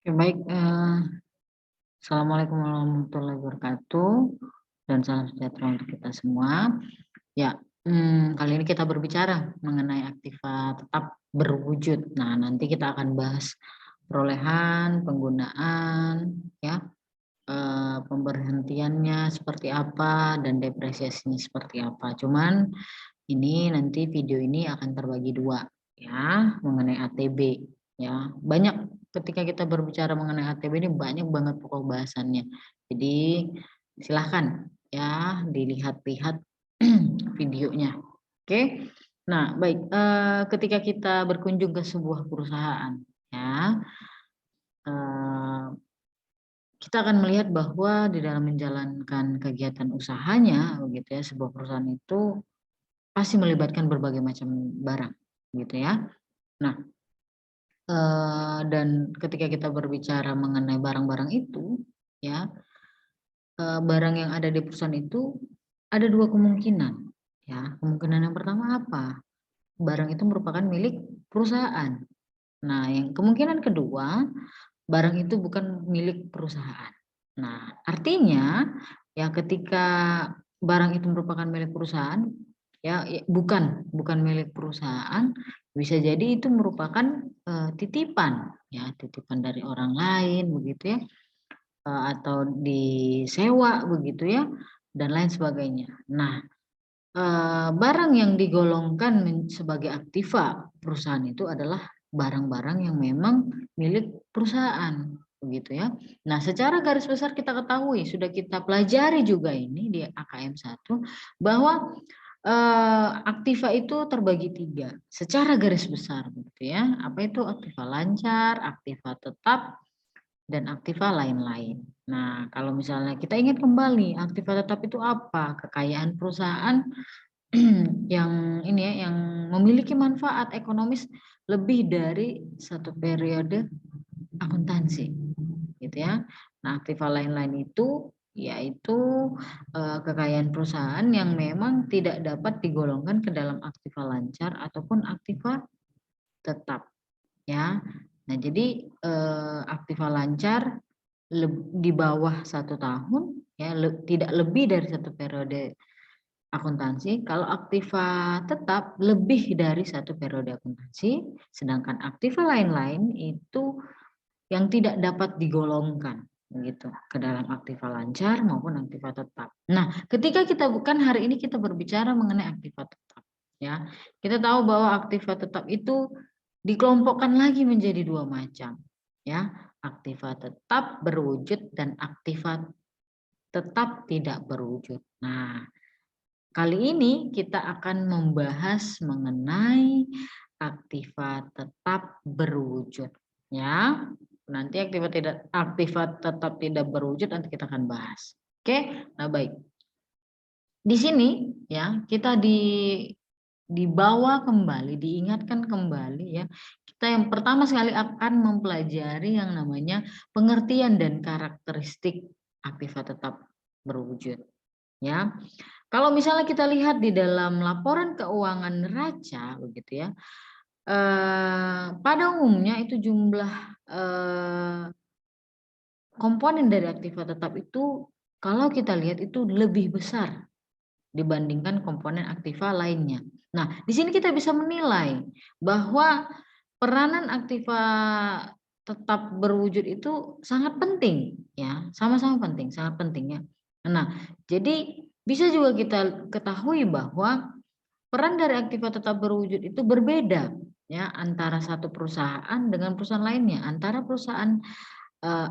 Oke, baik, assalamualaikum warahmatullahi wabarakatuh, dan salam sejahtera untuk kita semua. Ya, kali ini kita berbicara mengenai aktiva tetap berwujud. Nah, nanti kita akan bahas perolehan, penggunaan, ya, pemberhentiannya seperti apa, dan depresiasinya seperti apa. Cuman ini nanti video ini akan terbagi dua, ya, mengenai ATB, ya. Banyak ketika kita berbicara mengenai ATB ini banyak banget pokok bahasannya. Jadi silahkan ya dilihat-lihat videonya. Oke. Nah, baik, ketika kita berkunjung ke sebuah perusahaan, ya, eh, kita akan melihat bahwa di dalam menjalankan kegiatan usahanya, begitu ya, sebuah perusahaan itu pasti melibatkan berbagai macam barang, gitu ya. Nah, dan ketika kita berbicara mengenai barang-barang itu, ya, barang yang ada di perusahaan itu ada dua kemungkinan, ya. Kemungkinan yang pertama apa? Barang itu merupakan milik perusahaan. Nah, yang kemungkinan kedua, barang itu bukan milik perusahaan. Nah, artinya ya ketika barang itu merupakan milik perusahaan, ya, bukan milik perusahaan, bisa jadi itu merupakan titipan, ya, titipan dari orang lain begitu ya, atau disewa begitu ya, dan lain sebagainya. Nah, barang yang digolongkan sebagai aktiva perusahaan itu adalah barang-barang yang memang milik perusahaan, begitu ya. Nah, secara garis besar kita ketahui, sudah kita pelajari juga ini di AKM 1, bahwa aktiva itu terbagi 3 secara garis besar, begitu ya. Apa itu aktiva lancar, aktiva tetap, dan aktiva lain-lain. Nah, kalau misalnya kita ingat kembali, aktiva tetap itu apa? Kekayaan perusahaan yang ini ya, yang memiliki manfaat ekonomis lebih dari satu periode akuntansi, gitu ya. Nah, aktiva lain-lain itu yaitu kekayaan perusahaan yang memang tidak dapat digolongkan ke dalam aktiva lancar ataupun aktiva tetap, ya. Nah, jadi aktiva lancar di bawah 1 tahun, ya, tidak lebih dari satu periode akuntansi. Kalau aktiva tetap lebih dari satu periode akuntansi, sedangkan aktiva lain-lain itu yang tidak dapat digolongkan begitu ke dalam aktiva lancar maupun aktiva tetap. Nah, ketika kita bukan hari ini kita berbicara mengenai aktiva tetap, ya. Kita tahu bahwa aktiva tetap itu dikelompokkan lagi menjadi 2 macam, ya. Aktiva tetap berwujud dan aktiva tetap tidak berwujud. Nah, kali ini kita akan membahas mengenai aktiva tetap berwujud, ya. Nanti aktiva tetap tidak berwujud nanti kita akan bahas. Oke, nah baik. Di sini ya kita dibawa kembali, diingatkan kembali ya. Kita yang pertama sekali akan mempelajari yang namanya pengertian dan karakteristik aktiva tetap berwujud, ya. Kalau misalnya kita lihat di dalam laporan keuangan neraca begitu ya, pada umumnya itu jumlah komponen dari aktiva tetap itu kalau kita lihat itu lebih besar dibandingkan komponen aktiva lainnya. Nah, di sini kita bisa menilai bahwa peranan aktiva tetap berwujud itu sangat penting ya, sama-sama penting, sangat penting ya. Nah, jadi bisa juga kita ketahui bahwa peran dari aktiva tetap berwujud itu berbeda ya antara satu perusahaan dengan perusahaan lainnya, antara perusahaan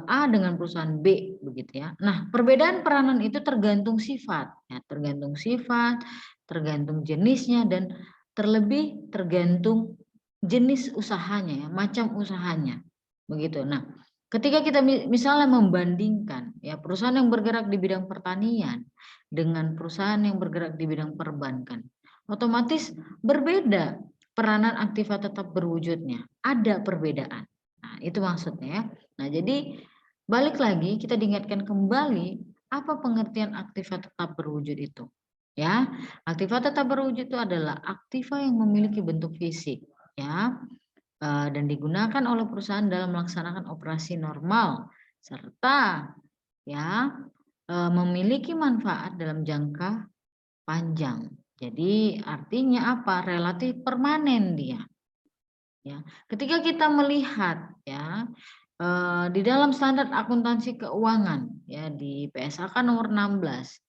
A dengan perusahaan B begitu ya. Nah, perbedaan peranan itu tergantung sifat ya, tergantung jenisnya dan terlebih tergantung jenis usahanya ya, macam usahanya. Begitu. Nah, ketika kita misalnya membandingkan ya perusahaan yang bergerak di bidang pertanian dengan perusahaan yang bergerak di bidang perbankan, otomatis berbeda peranan aktiva tetap berwujudnya. Ada perbedaan. Nah, itu maksudnya ya. Nah, jadi balik lagi kita diingatkan kembali apa pengertian aktiva tetap berwujud itu. Ya, aktiva tetap berwujud itu adalah aktiva yang memiliki bentuk fisik, ya. dan digunakan oleh perusahaan dalam melaksanakan operasi normal serta ya memiliki manfaat dalam jangka panjang. Jadi artinya apa? Relatif permanen dia. Ya, ketika kita melihat ya di dalam standar akuntansi keuangan ya di PSAK nomor 16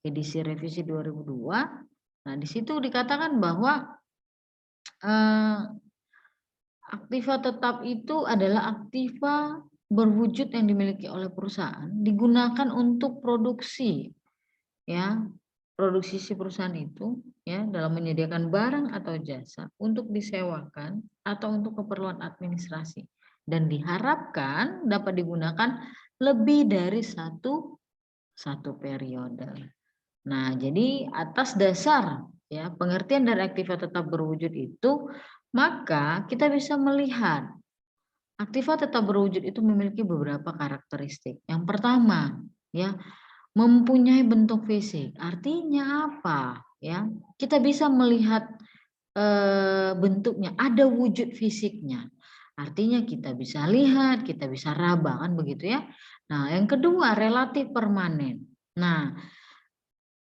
edisi revisi 2002, nah di situ dikatakan bahwa aktiva tetap itu adalah aktiva berwujud yang dimiliki oleh perusahaan digunakan untuk produksi ya produksi si perusahaan itu ya dalam menyediakan barang atau jasa untuk disewakan atau untuk keperluan administrasi dan diharapkan dapat digunakan lebih dari satu periode. Nah, jadi atas dasar ya pengertian dari aktiva tetap berwujud itu, maka kita bisa melihat aktiva tetap berwujud itu memiliki beberapa karakteristik. Yang pertama, ya, mempunyai bentuk fisik. Artinya apa? Ya, kita bisa melihat bentuknya, ada wujud fisiknya. Artinya kita bisa lihat, kita bisa raba kan begitu ya. Nah, yang kedua relatif permanen. Nah,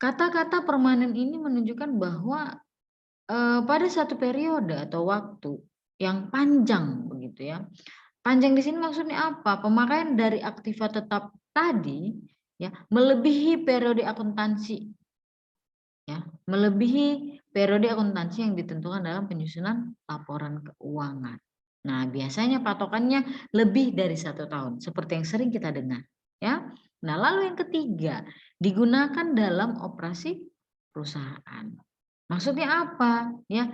kata-kata permanen ini menunjukkan bahwa pada satu periode atau waktu yang panjang begitu ya. Panjang di sini maksudnya apa? Pemakaian dari aktiva tetap tadi ya melebihi periode akuntansi ya, melebihi periode akuntansi yang ditentukan dalam penyusunan laporan keuangan. Nah, biasanya patokannya lebih dari 1 tahun, seperti yang sering kita dengar ya. Nah, lalu yang ketiga, digunakan dalam operasi perusahaan. Maksudnya apa? Ya,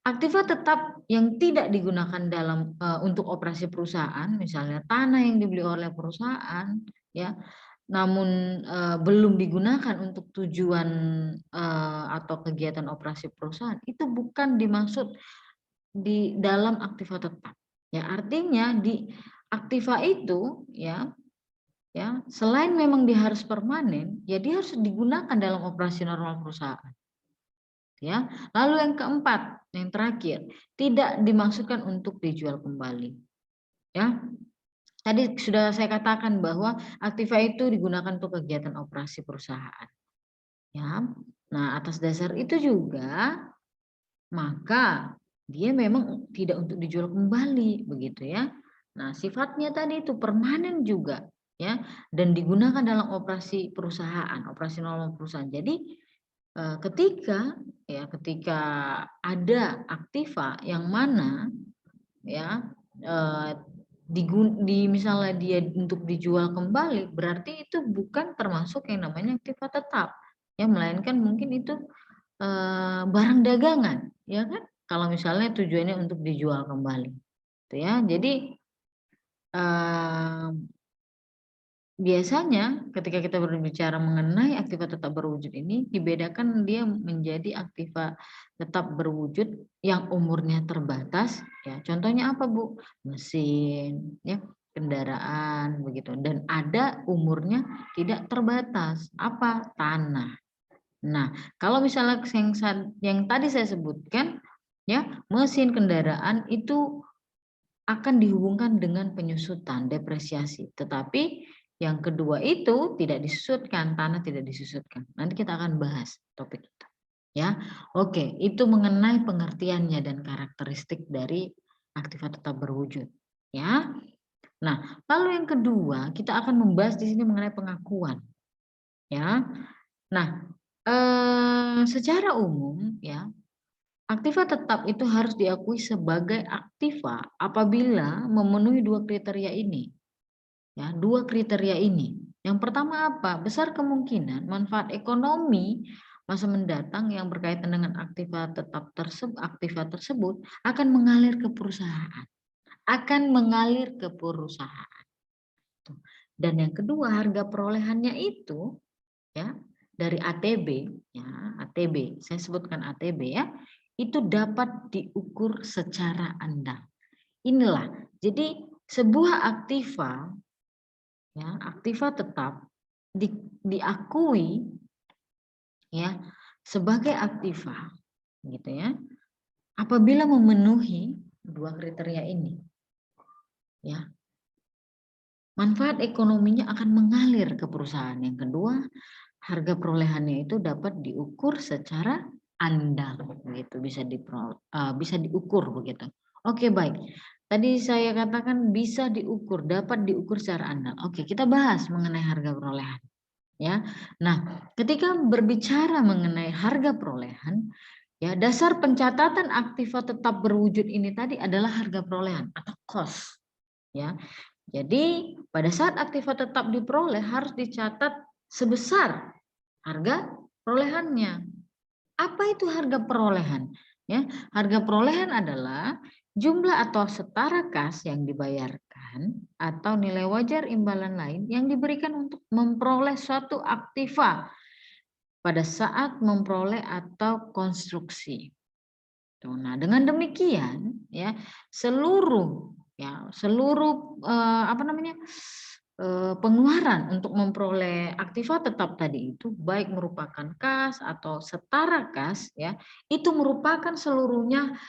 aktiva tetap yang tidak digunakan dalam untuk operasi perusahaan, misalnya tanah yang dibeli oleh perusahaan, ya, namun belum digunakan untuk tujuan atau kegiatan operasi perusahaan, itu bukan dimaksud di dalam aktiva tetap. Ya, artinya di aktiva itu, ya, selain memang dia harus permanen, ya dia harus digunakan dalam operasi normal perusahaan. Ya, lalu yang keempat, yang terakhir, tidak dimaksudkan untuk dijual kembali. Ya, tadi sudah saya katakan bahwa aktiva itu digunakan untuk kegiatan operasi perusahaan. Ya, nah atas dasar itu juga maka dia memang tidak untuk dijual kembali begitu ya. Nah sifatnya tadi itu permanen juga ya dan digunakan dalam operasi perusahaan, operasi normal perusahaan. Jadi ketika ada aktiva yang mana ya misalnya dia untuk dijual kembali berarti itu bukan termasuk yang namanya aktiva tetap ya melainkan mungkin itu barang dagangan ya kan kalau misalnya tujuannya untuk dijual kembali gitu ya. Jadi biasanya ketika kita berbicara mengenai aktiva tetap berwujud ini dibedakan dia menjadi aktiva tetap berwujud yang umurnya terbatas ya. Contohnya apa, Bu? Mesin, ya, kendaraan begitu dan ada umurnya tidak terbatas. Apa? Tanah. Nah, kalau misalnya yang tadi saya sebutkan ya, mesin kendaraan itu akan dihubungkan dengan penyusutan, depresiasi. Tetapi yang kedua itu tidak disusutkan, tanah tidak disusutkan. Nanti kita akan bahas topik itu. Ya, oke, itu mengenai pengertiannya dan karakteristik dari aktiva tetap berwujud. Ya, nah, lalu yang kedua kita akan membahas di sini mengenai pengakuan. Ya, nah, secara umum ya aktiva tetap itu harus diakui sebagai aktiva apabila memenuhi dua kriteria ini. Ya, dua kriteria ini. Yang pertama apa? Besar kemungkinan manfaat ekonomi masa mendatang yang berkaitan dengan aktiva tersebut akan mengalir ke perusahaan. Akan mengalir ke perusahaan. Dan yang kedua, harga perolehannya itu ya dari ATB ya, ATB. Saya sebutkan ATB ya. Itu dapat diukur secara andal. Inilah. Jadi sebuah aktiva ya, aktiva tetap diakui ya sebagai aktiva gitu ya apabila memenuhi dua kriteria ini, ya. Manfaat ekonominya akan mengalir ke perusahaan. Yang kedua, harga perolehannya itu dapat diukur secara andal, begitu, bisa diukur begitu. Oke, baik. Tadi saya katakan bisa diukur, dapat diukur secara andal. Oke, kita bahas mengenai harga perolehan, ya. Nah, ketika berbicara mengenai harga perolehan, ya, dasar pencatatan aktiva tetap berwujud ini tadi adalah harga perolehan atau cost, ya. Jadi pada saat aktiva tetap diperoleh harus dicatat sebesar harga perolehannya. Apa itu harga perolehan? Ya, harga perolehan adalah jumlah atau setara kas yang dibayarkan atau nilai wajar imbalan lain yang diberikan untuk memperoleh suatu aktiva pada saat memperoleh atau konstruksi. Nah, dengan demikian ya seluruh pengeluaran untuk memperoleh aktiva tetap tadi itu baik merupakan kas atau setara kas, ya, itu merupakan seluruhnya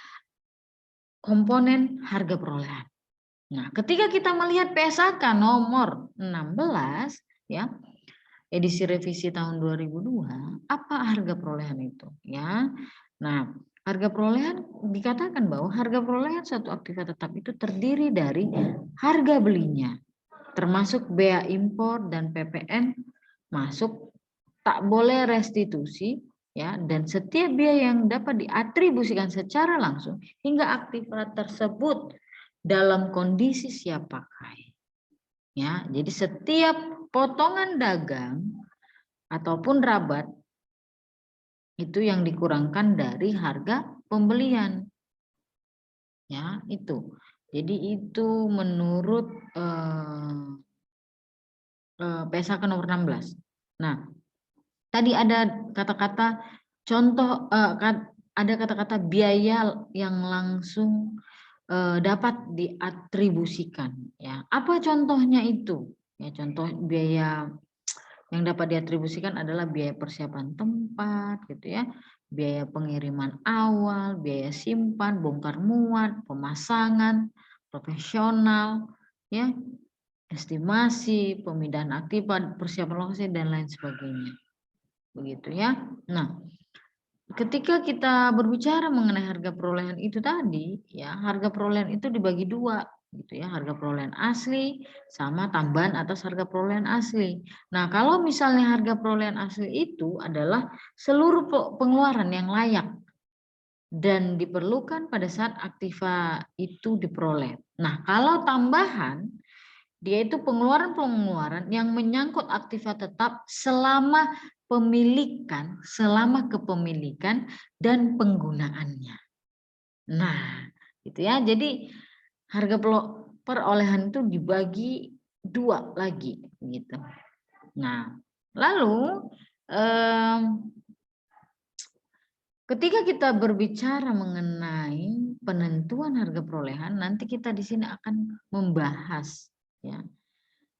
komponen harga perolehan. Nah, ketika kita melihat PSAK nomor 16, ya, edisi revisi tahun 2002, apa harga perolehan itu, ya. Nah, harga perolehan dikatakan bahwa harga perolehan suatu aktiva tetap itu terdiri dari harga belinya, termasuk bea impor dan PPN masuk, tak boleh restitusi, ya, dan setiap biaya yang dapat diatribusikan secara langsung hingga aktiva tersebut dalam kondisi siap pakai. Ya, jadi setiap potongan dagang ataupun rabat itu yang dikurangkan dari harga pembelian. Ya, itu. Jadi itu menurut PSAK nomor 16. Nah, tadi ada kata-kata contoh, ada kata-kata biaya yang langsung dapat diatribusikan, ya. Apa contohnya itu? Ya, contoh biaya yang dapat diatribusikan adalah biaya persiapan tempat, gitu ya, biaya pengiriman awal, biaya simpan, bongkar muat, pemasangan, profesional, ya, estimasi, pemindahan aktiva, persiapan lokasi dan lain sebagainya. Begitu ya. Nah, ketika kita berbicara mengenai harga perolehan itu tadi, ya, harga perolehan itu dibagi dua, gitu ya, harga perolehan asli sama tambahan atas harga perolehan asli. Nah, kalau misalnya harga perolehan asli itu adalah seluruh pengeluaran yang layak dan diperlukan pada saat aktiva itu diperoleh. Nah, kalau tambahan, dia itu pengeluaran-pengeluaran yang menyangkut aktiva tetap selama kepemilikan dan penggunaannya. Nah, gitu ya. Jadi harga perolehan itu dibagi dua lagi, gitu. Nah, lalu ketika kita berbicara mengenai penentuan harga perolehan, nanti kita di sini akan membahas, ya,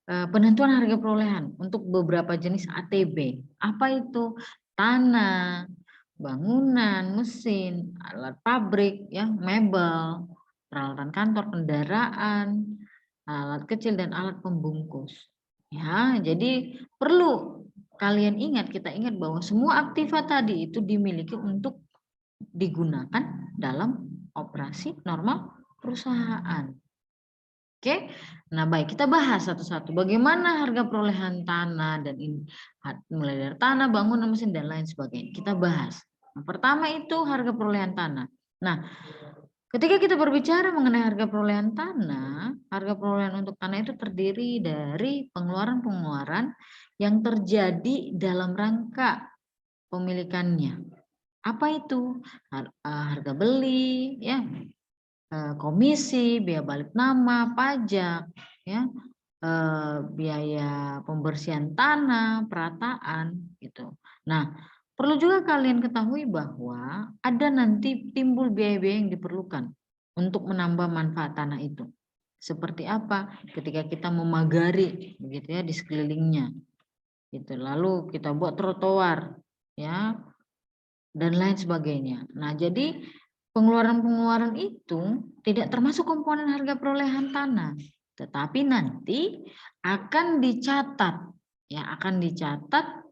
penentuan harga perolehan untuk beberapa jenis ATB. Apa itu? Tanah, bangunan, mesin, alat pabrik, ya, mebel, peralatan kantor, kendaraan, alat kecil dan alat pembungkus. Ya, jadi perlu kalian ingat, kita ingat bahwa semua aktiva tadi itu dimiliki untuk digunakan dalam operasi normal perusahaan. Oke, nah baik, kita bahas satu-satu. Bagaimana harga perolehan tanah dan mulai dari tanah, bangunan, mesin dan lain sebagainya. Kita bahas. Yang pertama itu harga perolehan tanah. Nah, ketika kita berbicara mengenai harga perolehan tanah, harga perolehan untuk tanah itu terdiri dari pengeluaran-pengeluaran yang terjadi dalam rangka pemilikannya. Apa itu? Harga beli, ya, komisi, biaya balik nama, pajak, ya, biaya pembersihan tanah, perataan, gitu. Nah, perlu juga kalian ketahui bahwa ada nanti timbul biaya-biaya yang diperlukan untuk menambah manfaat tanah itu. Seperti apa? Ketika kita memagari, begitu ya, di sekelilingnya, gitu. Lalu kita buat trotoar, ya, dan lain sebagainya. Nah, jadi pengeluaran-pengeluaran itu tidak termasuk komponen harga perolehan tanah, tetapi nanti akan dicatat, ya akan dicatat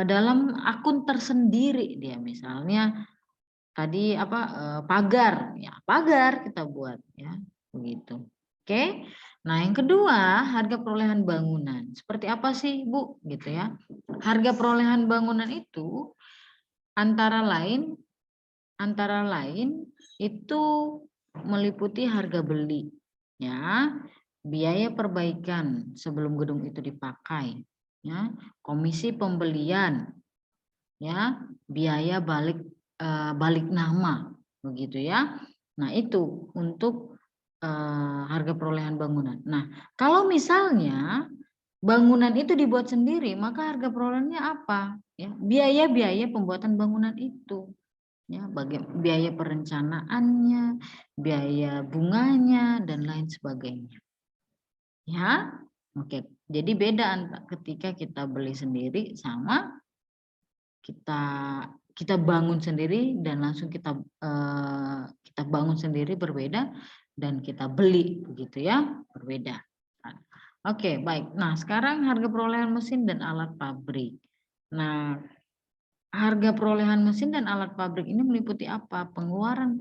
dalam akun tersendiri dia. Misalnya tadi apa pagar, ya pagar kita buat, ya begitu. Oke. Nah yang kedua harga perolehan bangunan. Seperti apa sih Bu, gitu ya? Harga perolehan bangunan itu antara lain itu meliputi harga beli, ya, biaya perbaikan sebelum gedung itu dipakai, ya, komisi pembelian, ya, biaya balik nama, begitu ya. Nah itu untuk harga perolehan bangunan. Nah kalau misalnya bangunan itu dibuat sendiri, maka harga perolehannya apa? Ya, biaya-biaya pembuatan bangunan itu. Ya, biaya perencanaannya, biaya bunganya dan lain sebagainya. Ya, oke. Jadi beda ketika kita beli sendiri sama kita bangun sendiri dan langsung kita bangun sendiri berbeda dan kita beli begitu ya, berbeda. Oke, baik. Nah, sekarang harga perolehan mesin dan alat pabrik. Nah, harga perolehan mesin dan alat pabrik ini meliputi apa? Pengeluaran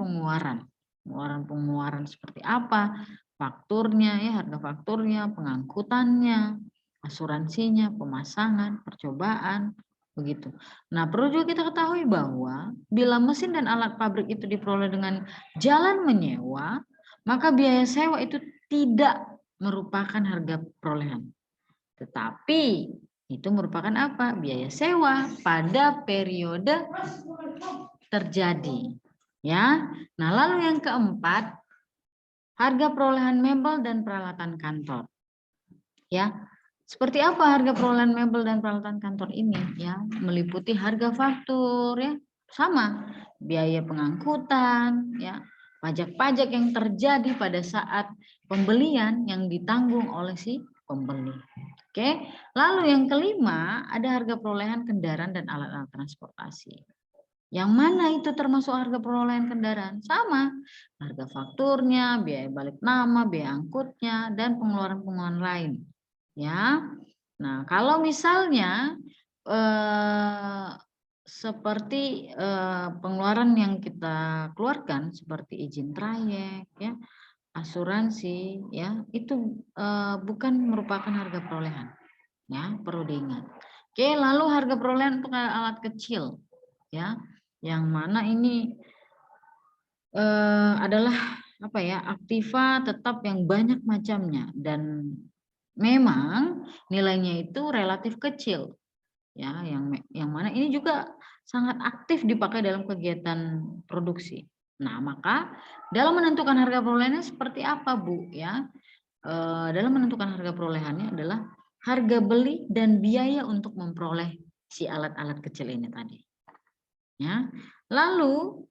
seperti apa? Fakturnya, ya harga fakturnya, pengangkutannya, asuransinya, pemasangan, percobaan, begitu. Nah, perlu juga kita ketahui bahwa bila mesin dan alat pabrik itu diperoleh dengan jalan menyewa, maka biaya sewa itu tidak merupakan harga perolehan. Tetapi itu merupakan apa? Biaya sewa pada periode terjadi. Ya. Nah, lalu yang keempat, harga perolehan mebel dan peralatan kantor. Ya. Seperti apa harga perolehan mebel dan peralatan kantor ini? Ya, meliputi harga faktur ya, sama biaya pengangkutan ya, pajak-pajak yang terjadi pada saat pembelian yang ditanggung oleh si pembeli. Oke, lalu yang kelima ada harga perolehan kendaraan dan alat-alat transportasi. Yang mana itu termasuk harga perolehan kendaraan? Sama, harga fakturnya, biaya balik nama, biaya angkutnya, dan pengeluaran-pengeluaran lain. Ya, nah kalau misalnya seperti pengeluaran yang kita keluarkan seperti izin trayek, ya, asuransi, ya itu bukan merupakan harga perolehan, ya perlu diingat. Oke, lalu harga perolehan untuk alat kecil, ya, yang mana ini adalah apa ya aktiva tetap yang banyak macamnya dan memang nilainya itu relatif kecil, ya, yang mana ini juga sangat aktif dipakai dalam kegiatan produksi. Nah, maka dalam menentukan harga perolehannya seperti apa, Bu? Ya, dalam menentukan harga perolehannya adalah harga beli dan biaya untuk memperoleh si alat-alat kecil ini tadi. Ya, lalu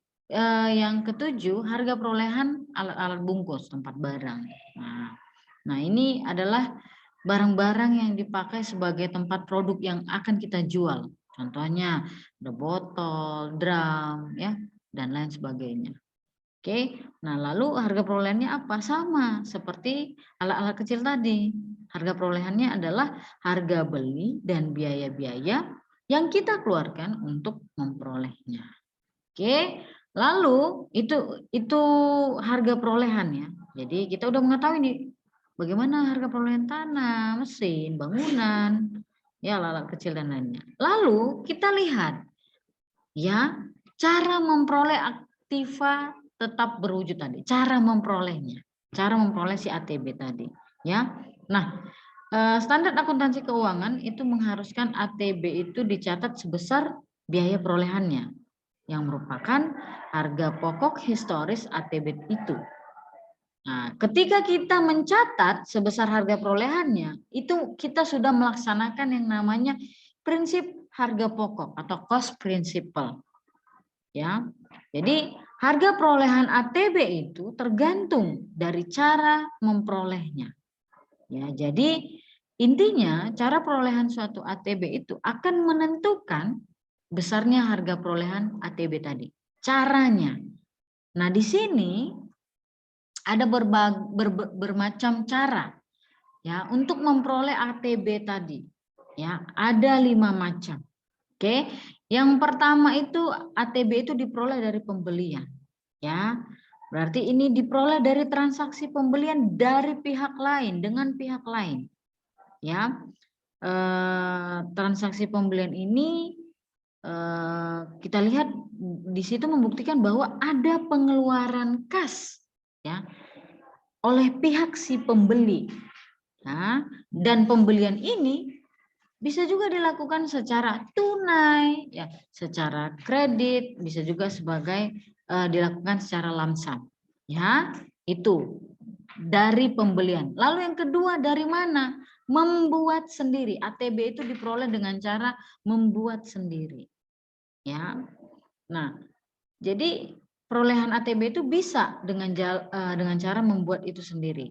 yang ketujuh harga perolehan alat-alat bungkus tempat barang. Nah, ini adalah barang-barang yang dipakai sebagai tempat produk yang akan kita jual. Contohnya ada botol, drum, ya, dan lain sebagainya. Oke, nah lalu harga perolehannya apa? Sama seperti alat-alat kecil tadi. Harga perolehannya adalah harga beli dan biaya-biaya yang kita keluarkan untuk memperolehnya. Oke, lalu itu harga perolehan ya. Jadi kita udah mengetahui nih bagaimana harga perolehan tanah, mesin, bangunan, ya alat kecil dan lainnya. Lalu kita lihat ya cara memperoleh aktiva tetap berwujud tadi, cara memperolehnya, cara memperoleh si ATB tadi, ya. Nah, standar akuntansi keuangan itu mengharuskan ATB itu dicatat sebesar biaya perolehannya, yang merupakan harga pokok historis ATB itu. Nah, ketika kita mencatat sebesar harga perolehannya, itu kita sudah melaksanakan yang namanya prinsip harga pokok atau cost principle. Ya. Jadi, harga perolehan ATB itu tergantung dari cara memperolehnya. Ya, jadi intinya cara perolehan suatu ATB itu akan menentukan besarnya harga perolehan ATB tadi. Caranya. Nah, di sini ada bermacam cara ya untuk memperoleh ATB tadi. Ya, ada 5 macam. Oke. Yang pertama itu ATB itu diperoleh dari pembelian. Ya. Berarti ini diperoleh dari transaksi pembelian dari pihak lain dengan pihak lain. Ya. Transaksi pembelian ini kita lihat di situ membuktikan bahwa ada pengeluaran kas ya oleh pihak si pembeli. Nah, dan pembelian ini bisa juga dilakukan secara tunai, ya, secara kredit, bisa juga sebagai dilakukan secara lamsam. Ya, itu dari pembelian. Lalu yang kedua dari mana? Membuat sendiri. ATB itu diperoleh dengan cara membuat sendiri. Ya. Nah, jadi perolehan ATB itu bisa dengan cara membuat itu sendiri.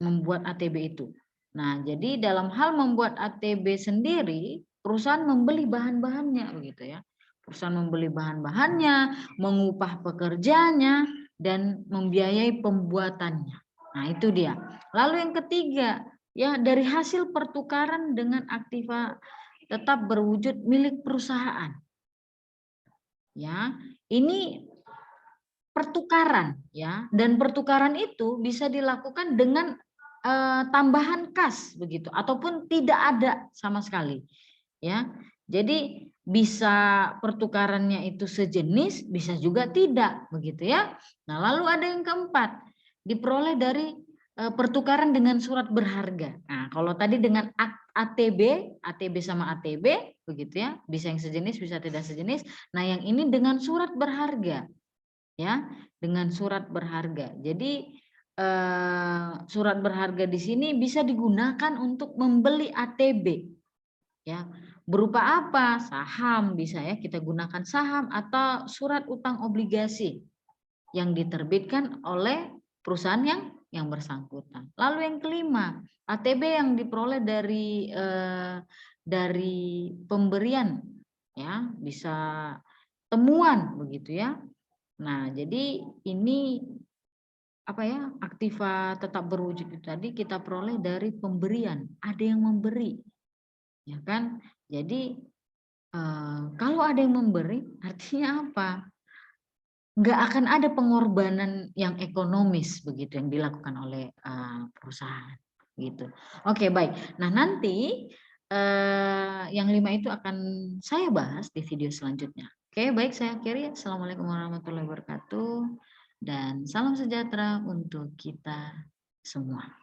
Membuat ATB itu. Nah, jadi dalam hal membuat ATB sendiri, perusahaan membeli bahan-bahannya begitu ya. Perusahaan membeli bahan-bahannya, mengupah pekerjanya dan membiayai pembuatannya. Nah, itu dia. Lalu yang ketiga, ya dari hasil pertukaran dengan aktiva tetap berwujud milik perusahaan. Ya, ini pertukaran ya, dan pertukaran itu bisa dilakukan dengan tambahan kas begitu ataupun tidak ada sama sekali ya. Jadi bisa pertukarannya itu sejenis, bisa juga tidak begitu ya. Nah, lalu ada yang keempat, diperoleh dari pertukaran dengan surat berharga. Nah, kalau tadi dengan ATB, ATB sama ATB begitu ya, bisa yang sejenis, bisa tidak sejenis. Nah, yang ini dengan surat berharga. Ya, dengan surat berharga. Jadi surat berharga di sini bisa digunakan untuk membeli ATB. Ya, berupa apa? Saham bisa ya, kita gunakan saham atau surat utang obligasi yang diterbitkan oleh perusahaan yang bersangkutan. Lalu yang kelima, ATB yang diperoleh dari pemberian ya, bisa temuan begitu ya. Nah, jadi ini apa ya, aktiva tetap berwujud itu tadi kita peroleh dari pemberian, ada yang memberi, ya kan? Jadi kalau ada yang memberi, artinya apa? Nggak akan ada pengorbanan yang ekonomis begitu yang dilakukan oleh perusahaan, gitu. Oke, baik. Nah, nanti yang 5 itu akan saya bahas di video selanjutnya. Oke, baik, saya akhiri. Assalamualaikum warahmatullahi wabarakatuh dan salam sejahtera untuk kita semua.